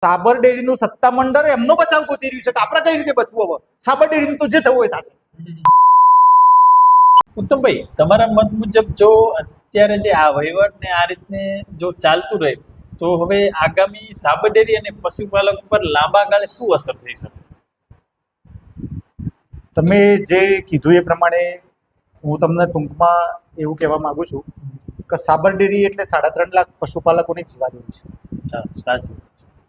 સાબર ડેરીનું સત્તામંડળ એમનો બચાવ ગોતી રહ્યું છે કે આપણે કઈ રીતે બચવું? હવે સાબર ડેરીનું તો જે થવું હોય થશે. ઉત્તમભાઈ, તમારા મત મુજબ જો અત્યારે જે આ વહીવટ ને આ રીતને જો ચાલતું રહે તો હવે આગામી સાબર ડેરી અને પશુપાલક પર લાંબા ગાળે શું અસર થઈ શકે? તમે જે કીધું એ પ્રમાણે હું તમને ટૂંકમાં એવું કહેવા માંગુ છું કે સાબર ડેરી એટલે 3.5 લાખ પશુપાલકોની જીવાદોરી છે. સાચું.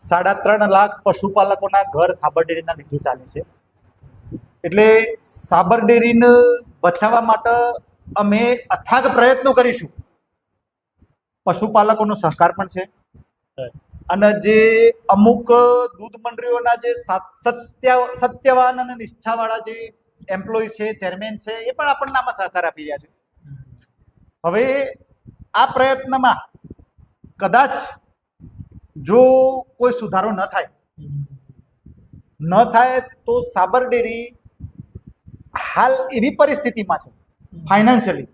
3.5 લાખ પશુપાલકોના ઘર સાબર ડેરીના લીધે ચાલે છે. એટલે સાબર ડેરીને બચાવવા માટે અમે અથાગ પ્રયત્નો કરીશું. પશુપાલકોનો સહકાર પણ છે અને જે અમુક દૂધ મંડળીઓના જે સત્યવાન અને નિષ્ઠાવાળા જે એમ્પ્લોય છે, ચેરમેન છે, એ પણ આપણને આમાં સહકાર આપી રહ્યા છે. હવે આ પ્રયત્નમાં કદાચ જો કોઈ સુધારો ન થાય તો સાબર ડેરી હાલ એવી પરિસ્થિતિમાં છે ફાઇનાન્શિયલી,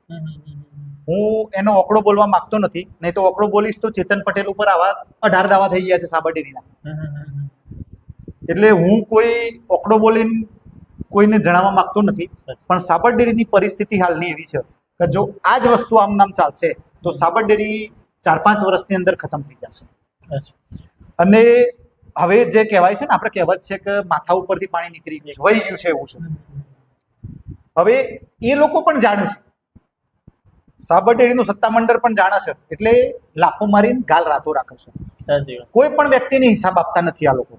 હું એનો ઓકડો બોલવા માંગતો નથી, નહીં તો ઓકડો બોલીશ તો ચેતન પટેલ ઉપર આવા 18 દાવા થઈ ગયા છે સાબર ડેરીના. એટલે હું કોઈ ઓકડો બોલીને કોઈને જણાવવા માંગતો નથી, પણ સાબર ડેરીની પરિસ્થિતિ હાલની એવી છે કે જો આ જ વસ્તુ આમ નામ ચાલશે તો સાબર ડેરી 4-5 વર્ષની અંદર ખતમ થઈ જશે. અને હવે જે કહેવાય છે ને, આપણે કહેવત છે કે માથા ઉપરથી પાણી નીકળી ગયું છે, વહી ગયું છે, એવું છે. હવે એ લોકો પણ જાણે છે, સાબર ડેરીનું સત્તામંડળ પણ જાણે છે, એટલે લાફો મારીને ગાલ રાતો રાખે છે. કોઈ પણ વ્યક્તિને હિસાબ આપતા નથી આ લોકો.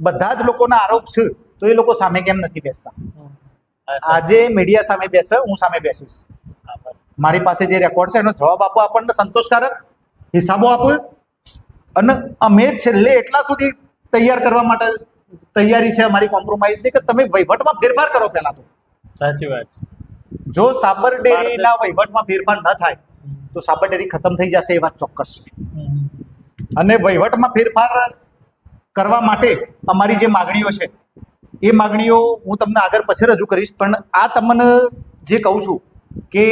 બધા જ લોકોના આરોપ છે, તો એ લોકો સામે કેમ નથી બેસતા? આજે મીડિયા સામે બેસે, હું સામે બેસીશ, મારી પાસે જે રેકોર્ડ છે એનો જવાબ આપો, આપણને સંતોષકારક હિસાબો આપો. અને અમે છેલ્લે એટલા સુધી તૈયાર કરવા માટે તૈયારી છે અમારી કોમ્પ્રોમાઇઝની કે તમે વહીવટમાં ફેરફાર કરો. પહેલા તો સાચી વાત છે. જો સાબર ડેરીના વહીવટમાં ફેરફાર ન થાય તો સાબર ડેરી ખતમ થઈ જશે, એ વાત ચોક્કસ છે. અને વહીવટમાં ફેરફાર કરવા માટે અમારી જે માગણીઓ છે એ માગણીઓ હું તમને આગળ પછી રજૂ કરીશ, પણ આ તમને જે કહું છું કે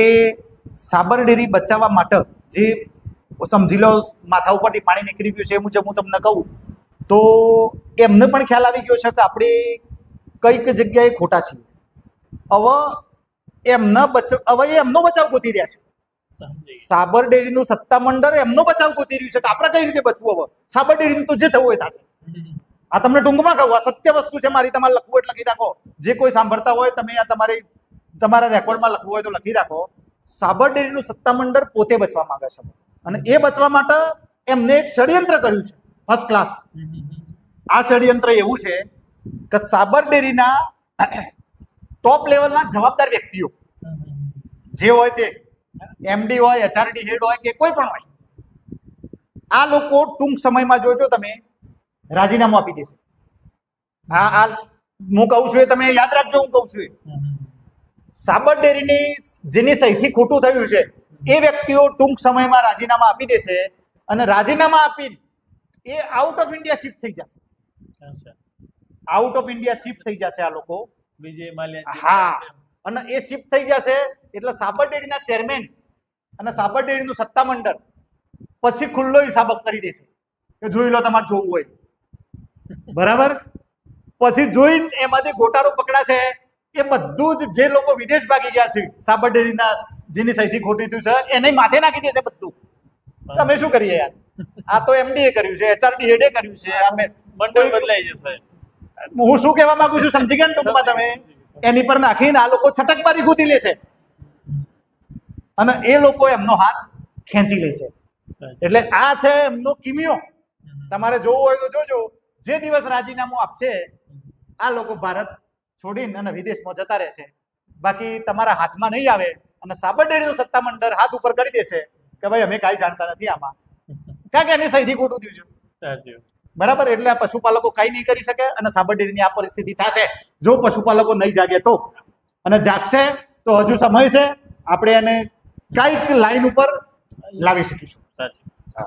સાબર ડેરી બચાવવા માટે જે સમજી લો માથા ઉપરથી પાણી નીકળી ગયું છે, એ મુજબ હું તમને કહું તો એમને પણ ખ્યાલ આવી ગયો છે કે આપણે કઈક જગ્યાએ ખોટા છીએ. હવે એમનો બચાવ ગોતી રહ્યા છે. સાબર ડેરીનું સત્તામંડળ એમનો બચાવ ગોતી રહ્યું છે કે આપણે કઈ રીતે બચવું? હવે સાબર ડેરીનું તો જે થવું હોય થશે. આ તમને ટૂંકમાં કહું, આ સત્ય વસ્તુ છે મારી. તમારે લખવું એટલે લખી રાખો, જે કોઈ સાંભળતા હોય તમે આ તમારા રેકોર્ડમાં લખવું હોય તો લખી રાખો. સાબર ડેરીનું સત્તામંડળ પોતે બચવા માંગે છે અને એ બચવા માટે એમને એક ષડયંત્ર કર્યું છે ફર્સ્ટ ક્લાસ. આ ષડયંત્ર એવું છે કે સાબર ડેરીના ટોપ લેવલના જવાબદાર વ્યક્તિઓ જે હોય તે એમડી હોય, એચઆરડી હેડ હોય કે કોઈ પણ હોય, આ લોકો ટૂંક સમયમાં જોજો તમે રાજીનામું આપી દેશે. હા, હું કહું છું એ તમે યાદ રાખજો. હું કહું છું એ સાબર ડેરીની જેની સહીથી ખોટું થયું છે એ વ્યક્તિઓ ટૂંક સમયમાં રાજીનામા આપી દેશે અને રાજીનામા આપીને એ આઉટ ઓફ ઇન્ડિયા શિફ્ટ થઈ જશે. આઉટ ઓફ ઇન્ડિયા શિફ્ટ થઈ જશે આ લોકો. વિજય માલ્યા. હા, અને એ શિફ્ટ થઈ જશે એટલે સાબર ડેરીના ચેરમેન અને સાબર ડેરીનું સત્તામંડળ પછી ખુલ્લો હિસાબ કરી દેશે કે જોઈ લો તમારે જોવું હોય. બરાબર? પછી જોઈને એમાંથી ગોટાળો પકડાશે. એ બધું જ જે લોકો વિદેશ ભાગી ગયા છે સાબર ડેરીના જેની સહીથી ખોટી થયું છે એને માથે નાખી દેશે બધું. તમે શું કરીએ યાર? આ તો એમડીએ કર્યું છે, એચઆરડી હેડે કર્યું છે. મંડળ બદલાઈ જશે. હું શું કહેવા માંગુ છું સમજી ગયા ને ટૂંકમાં તમે? એની પર નાખીને આ લોકો છટકબારી ગોતી લેશે અને એ લોકો એમનો હાથ ખેંચી લેશે. એટલે આ છે એમનો કિમિયો. તમારે જોવું હોય તો જોજો. જે દિવસ રાજીનામું આપશે આ લોકો ભારત છોડીને અને વિદેશમાં જતા રહેશે. બાકી તમારા હાથમાં નહીં આવે અને સાબર ડેરીનું સત્તામંડળ હાથ ઉપર કરી દેશે કે ભાઈ અમે કાંઈ જાણતા નથી આમાં, કારણ કે એની સહીથી ખોટું થયું છે. બરાબર? એટલે આ પશુપાલકો કાંઈ નહીં કરી શકે અને સાબર ડેરીની આ પરિસ્થિતિ થશે જો પશુપાલકો નહીં જાગે તો. અને જાગશે તો હજુ સમય છે, આપણે એને કાંઈક લાઈન ઉપર લાવી શકીશું.